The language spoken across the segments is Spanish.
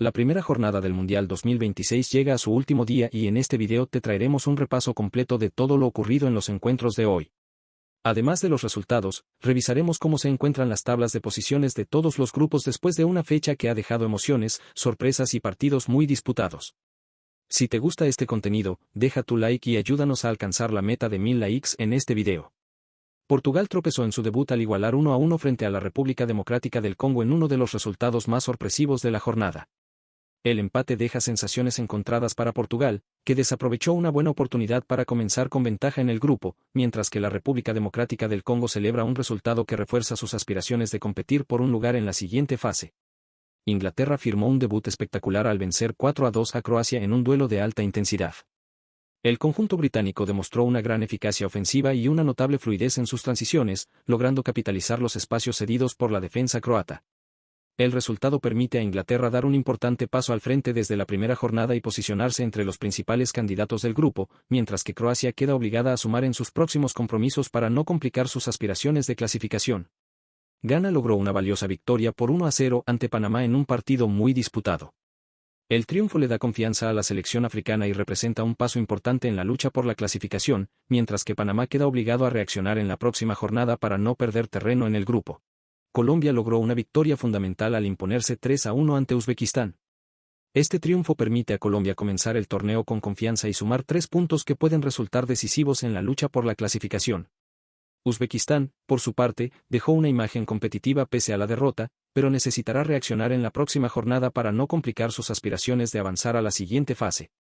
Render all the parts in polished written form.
La primera jornada del Mundial 2026 llega a su último día y en este video te traeremos un repaso completo de todo lo ocurrido en los encuentros de hoy. Además de los resultados, revisaremos cómo se encuentran las tablas de posiciones de todos los grupos después de una fecha que ha dejado emociones, sorpresas y partidos muy disputados. Si te gusta este contenido, deja tu like y ayúdanos a alcanzar la meta de 1000 likes en este video. Portugal tropezó en su debut al igualar 1-1 frente a la República Democrática del Congo en uno de los resultados más sorpresivos de la jornada. El empate deja sensaciones encontradas para Portugal, que desaprovechó una buena oportunidad para comenzar con ventaja en el grupo, mientras que la República Democrática del Congo celebra un resultado que refuerza sus aspiraciones de competir por un lugar en la siguiente fase. Inglaterra firmó un debut espectacular al vencer 4-2 a Croacia en un duelo de alta intensidad. El conjunto británico demostró una gran eficacia ofensiva y una notable fluidez en sus transiciones, logrando capitalizar los espacios cedidos por la defensa croata. El resultado permite a Inglaterra dar un importante paso al frente desde la primera jornada y posicionarse entre los principales candidatos del grupo, mientras que Croacia queda obligada a sumar en sus próximos compromisos para no complicar sus aspiraciones de clasificación. Ghana logró una valiosa victoria por 1-0 ante Panamá en un partido muy disputado. El triunfo le da confianza a la selección africana y representa un paso importante en la lucha por la clasificación, mientras que Panamá queda obligado a reaccionar en la próxima jornada para no perder terreno en el grupo. Colombia logró una victoria fundamental al imponerse 3-1 ante Uzbekistán. Este triunfo permite a Colombia comenzar el torneo con confianza y sumar 3 puntos que pueden resultar decisivos en la lucha por la clasificación. Uzbekistán, por su parte, dejó una imagen competitiva pese a la derrota, pero necesitará reaccionar en la próxima jornada para no complicar sus aspiraciones de avanzar a la siguiente fase.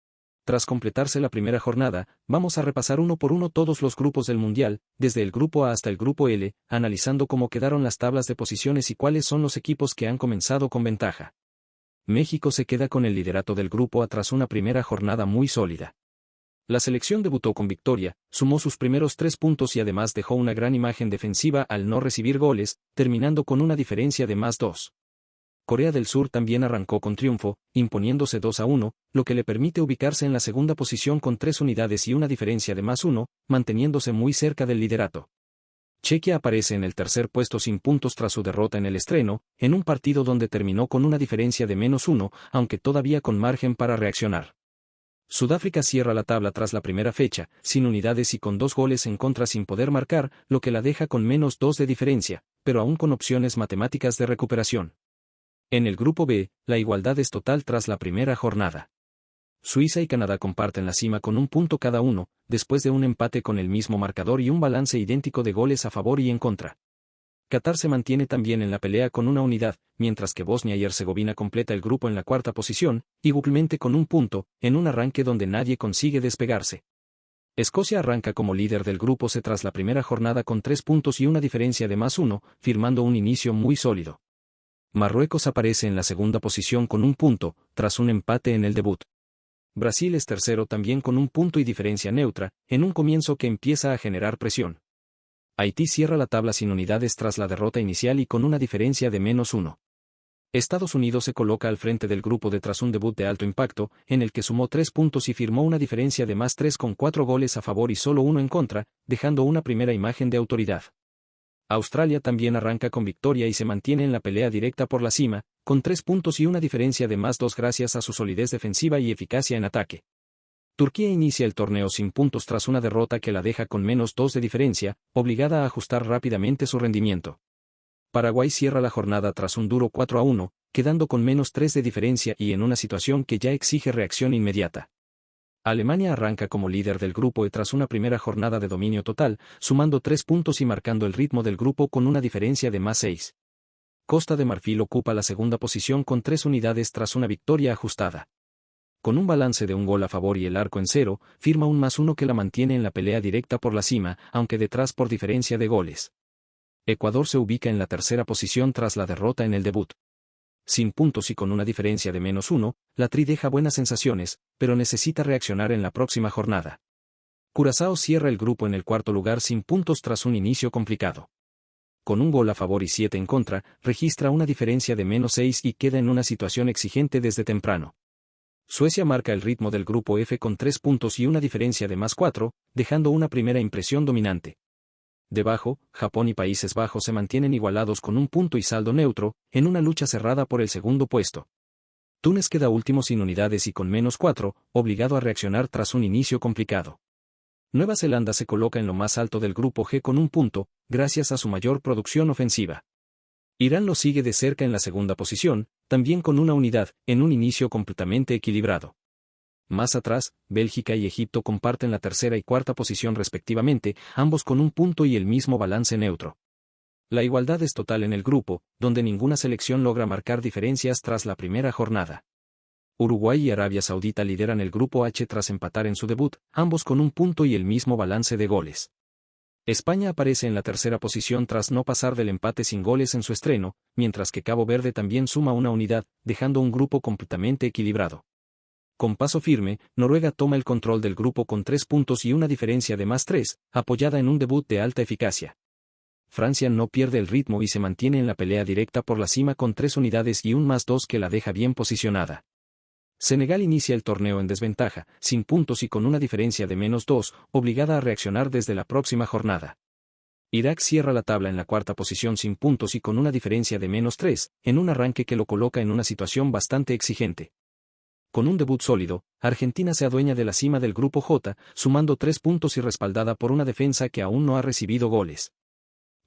Tras completarse la primera jornada, vamos a repasar uno por uno todos los grupos del Mundial, desde el grupo A hasta el grupo L, analizando cómo quedaron las tablas de posiciones y cuáles son los equipos que han comenzado con ventaja. México se queda con el liderato del grupo A tras una primera jornada muy sólida. La selección debutó con victoria, sumó sus primeros 3 puntos y además dejó una gran imagen defensiva al no recibir goles, terminando con una diferencia de +2. Corea del Sur también arrancó con triunfo, imponiéndose 2-1, lo que le permite ubicarse en la segunda posición con 3 unidades y una diferencia de +1, manteniéndose muy cerca del liderato. Chequia aparece en el tercer puesto sin puntos tras su derrota en el estreno, en un partido donde terminó con una diferencia de -1, aunque todavía con margen para reaccionar. Sudáfrica cierra la tabla tras la primera fecha, sin unidades y con 2 goles en contra sin poder marcar, lo que la deja con -2 de diferencia, pero aún con opciones matemáticas de recuperación. En el grupo B, la igualdad es total tras la primera jornada. Suiza y Canadá comparten la cima con un punto cada uno, después de un empate con el mismo marcador y un balance idéntico de goles a favor y en contra. Qatar se mantiene también en la pelea con una unidad, mientras que Bosnia y Herzegovina completa el grupo en la cuarta posición, igualmente con un punto, en un arranque donde nadie consigue despegarse. Escocia arranca como líder del grupo C tras la primera jornada con 3 puntos y una diferencia de +1, firmando un inicio muy sólido. Marruecos aparece en la segunda posición con un punto, tras un empate en el debut. Brasil es tercero también con un punto y diferencia neutra, en un comienzo que empieza a generar presión. Haití cierra la tabla sin unidades tras la derrota inicial y con una diferencia de -1. Estados Unidos se coloca al frente del grupo tras un debut de alto impacto, en el que sumó 3 puntos y firmó una diferencia de +3 con 4 goles a favor y solo 1 en contra, dejando una primera imagen de autoridad. Australia también arranca con victoria y se mantiene en la pelea directa por la cima, con 3 puntos y una diferencia de +2 gracias a su solidez defensiva y eficacia en ataque. Turquía inicia el torneo sin puntos tras una derrota que la deja con -2 de diferencia, obligada a ajustar rápidamente su rendimiento. Paraguay cierra la jornada tras un duro 4-1, quedando con -3 de diferencia y en una situación que ya exige reacción inmediata. Alemania arranca como líder del grupo E tras una primera jornada de dominio total, sumando 3 puntos y marcando el ritmo del grupo con una diferencia de +6. Costa de Marfil ocupa la segunda posición con 3 unidades tras una victoria ajustada. Con un balance de un gol a favor y el arco en 0, firma un +1 que la mantiene en la pelea directa por la cima, aunque detrás por diferencia de goles. Ecuador se ubica en la tercera posición tras la derrota en el debut. Sin puntos y con una diferencia de -1, la Tri deja buenas sensaciones, pero necesita reaccionar en la próxima jornada. Curazao cierra el grupo en el cuarto lugar sin puntos tras un inicio complicado. Con un gol a favor y 7 en contra, registra una diferencia de -6 y queda en una situación exigente desde temprano. Suecia marca el ritmo del grupo F con 3 puntos y una diferencia de +4, dejando una primera impresión dominante. Debajo, Japón y Países Bajos se mantienen igualados con un punto y saldo neutro, en una lucha cerrada por el segundo puesto. Túnez queda último sin unidades y con -4, obligado a reaccionar tras un inicio complicado. Nueva Zelanda se coloca en lo más alto del grupo G con un punto, gracias a su mayor producción ofensiva. Irán lo sigue de cerca en la segunda posición, también con una unidad, en un inicio completamente equilibrado. Más atrás, Bélgica y Egipto comparten la tercera y cuarta posición respectivamente, ambos con un punto y el mismo balance neutro. La igualdad es total en el grupo, donde ninguna selección logra marcar diferencias tras la primera jornada. Uruguay y Arabia Saudita lideran el grupo H tras empatar en su debut, ambos con un punto y el mismo balance de goles. España aparece en la tercera posición tras no pasar del empate sin goles en su estreno, mientras que Cabo Verde también suma una unidad, dejando un grupo completamente equilibrado. Con paso firme, Noruega toma el control del grupo con 3 puntos y una diferencia de +3, apoyada en un debut de alta eficacia. Francia no pierde el ritmo y se mantiene en la pelea directa por la cima con 3 unidades y un +2 que la deja bien posicionada. Senegal inicia el torneo en desventaja, sin puntos y con una diferencia de -2, obligada a reaccionar desde la próxima jornada. Irak cierra la tabla en la cuarta posición sin puntos y con una diferencia de -3, en un arranque que lo coloca en una situación bastante exigente. Con un debut sólido, Argentina se adueña de la cima del grupo J, sumando 3 puntos y respaldada por una defensa que aún no ha recibido goles.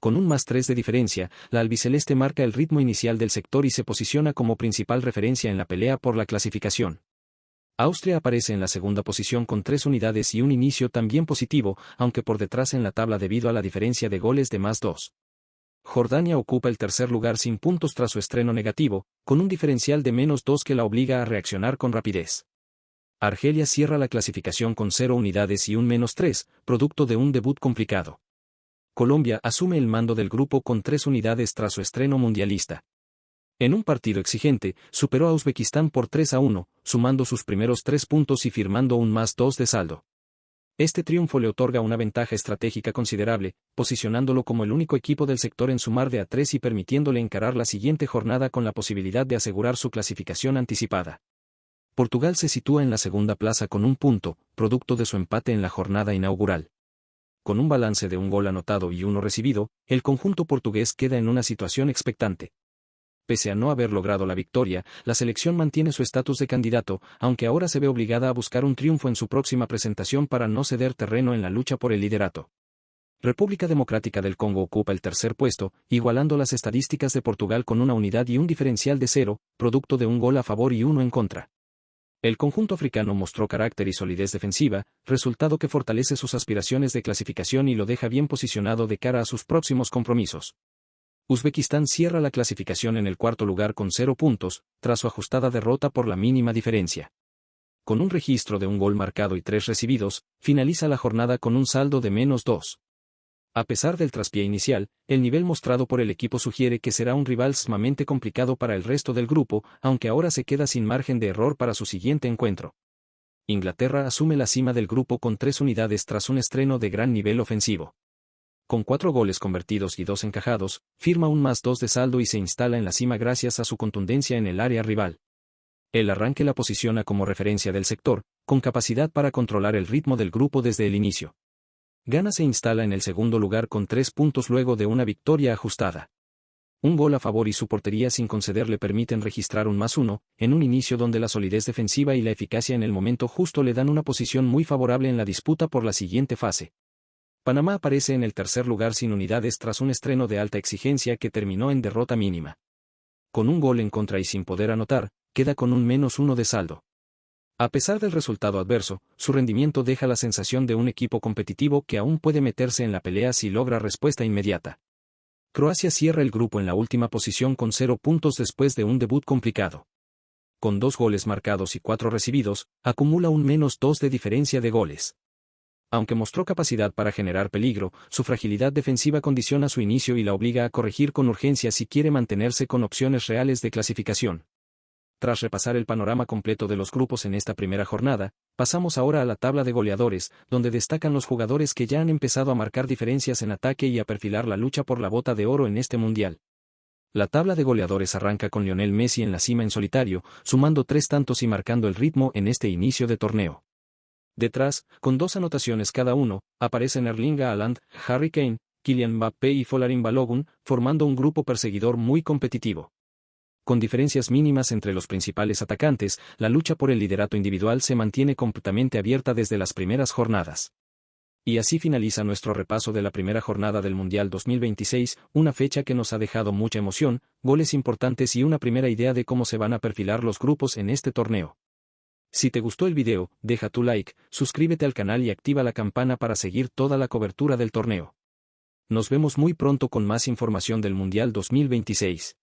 Con un +3 de diferencia, la albiceleste marca el ritmo inicial del sector y se posiciona como principal referencia en la pelea por la clasificación. Austria aparece en la segunda posición con 3 unidades y un inicio también positivo, aunque por detrás en la tabla debido a la diferencia de goles de +2. Jordania ocupa el tercer lugar sin puntos tras su estreno negativo, con un diferencial de -2 que la obliga a reaccionar con rapidez. Argelia cierra la clasificación con 0 unidades y un -3, producto de un debut complicado. Colombia asume el mando del grupo con 3 unidades tras su estreno mundialista. En un partido exigente, superó a Uzbekistán por 3-1, sumando sus primeros 3 puntos y firmando un +2 de saldo. Este triunfo le otorga una ventaja estratégica considerable, posicionándolo como el único equipo del sector en sumar de a 3 y permitiéndole encarar la siguiente jornada con la posibilidad de asegurar su clasificación anticipada. Portugal se sitúa en la segunda plaza con un punto, producto de su empate en la jornada inaugural. Con un balance de un gol anotado y uno recibido, el conjunto portugués queda en una situación expectante. Pese a no haber logrado la victoria, la selección mantiene su estatus de candidato, aunque ahora se ve obligada a buscar un triunfo en su próxima presentación para no ceder terreno en la lucha por el liderato. República Democrática del Congo ocupa el tercer puesto, igualando las estadísticas de Portugal con una unidad y un diferencial de 0, producto de un gol a favor y uno en contra. El conjunto africano mostró carácter y solidez defensiva, resultado que fortalece sus aspiraciones de clasificación y lo deja bien posicionado de cara a sus próximos compromisos. Uzbekistán cierra la clasificación en el cuarto lugar con 0 puntos, tras su ajustada derrota por la mínima diferencia. Con un registro de un gol marcado y 3 recibidos, finaliza la jornada con un saldo de -2. A pesar del traspié inicial, el nivel mostrado por el equipo sugiere que será un rival sumamente complicado para el resto del grupo, aunque ahora se queda sin margen de error para su siguiente encuentro. Inglaterra asume la cima del grupo con 3 unidades tras un estreno de gran nivel ofensivo. Con 4 goles convertidos y 2 encajados, firma un +2 de saldo y se instala en la cima gracias a su contundencia en el área rival. El arranque la posiciona como referencia del sector, con capacidad para controlar el ritmo del grupo desde el inicio. Ghana se instala en el segundo lugar con 3 puntos luego de una victoria ajustada. Un gol a favor y su portería sin conceder le permiten registrar un +1, en un inicio donde la solidez defensiva y la eficacia en el momento justo le dan una posición muy favorable en la disputa por la siguiente fase. Panamá aparece en el tercer lugar sin unidades tras un estreno de alta exigencia que terminó en derrota mínima. Con un gol en contra y sin poder anotar, queda con un -1 de saldo. A pesar del resultado adverso, su rendimiento deja la sensación de un equipo competitivo que aún puede meterse en la pelea si logra respuesta inmediata. Croacia cierra el grupo en la última posición con 0 puntos después de un debut complicado. Con 2 goles marcados y 4 recibidos, acumula un -2 de diferencia de goles. Aunque mostró capacidad para generar peligro, su fragilidad defensiva condiciona su inicio y la obliga a corregir con urgencia si quiere mantenerse con opciones reales de clasificación. Tras repasar el panorama completo de los grupos en esta primera jornada, pasamos ahora a la tabla de goleadores, donde destacan los jugadores que ya han empezado a marcar diferencias en ataque y a perfilar la lucha por la bota de oro en este mundial. La tabla de goleadores arranca con Lionel Messi en la cima en solitario, sumando 3 tantos y marcando el ritmo en este inicio de torneo. Detrás, con 2 anotaciones cada uno, aparecen Erling Haaland, Harry Kane, Kylian Mbappé y Folarin Balogun, formando un grupo perseguidor muy competitivo. Con diferencias mínimas entre los principales atacantes, la lucha por el liderato individual se mantiene completamente abierta desde las primeras jornadas. Y así finaliza nuestro repaso de la primera jornada del Mundial 2026, una fecha que nos ha dejado mucha emoción, goles importantes y una primera idea de cómo se van a perfilar los grupos en este torneo. Si te gustó el video, deja tu like, suscríbete al canal y activa la campana para seguir toda la cobertura del torneo. Nos vemos muy pronto con más información del Mundial 2026.